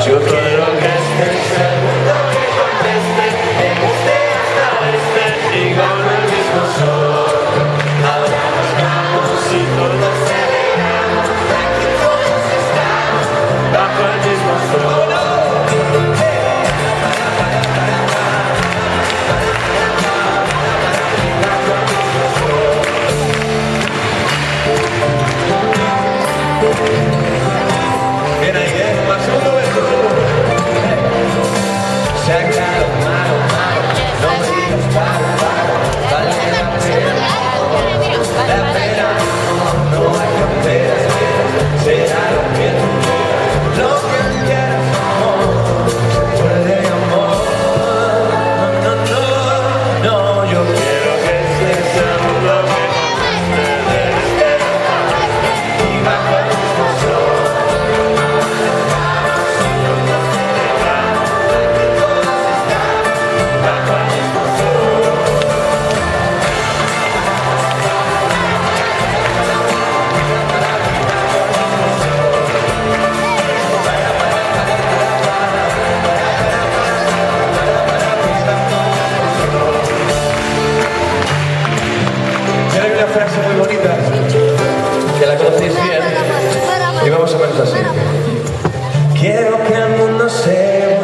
Yo quiero que estés el mundo que conteste, me guste hasta el este y con el mismo sol. Ahora nos vamos y todos celebramos, aquí todos estamos bajo el mismo sol. Bien ahí, más uno beso. Se ha quedado malo, no me digas para, vale la pena, no hay fronteras, será lo que tú quieras, amor, se puede amor, no, yo quiero que estés el mundo que conteste del este y bajo el mismo sol. Hay una frase muy bonita que la conocéis bien y vamos a verla así. Quiero que el mundo se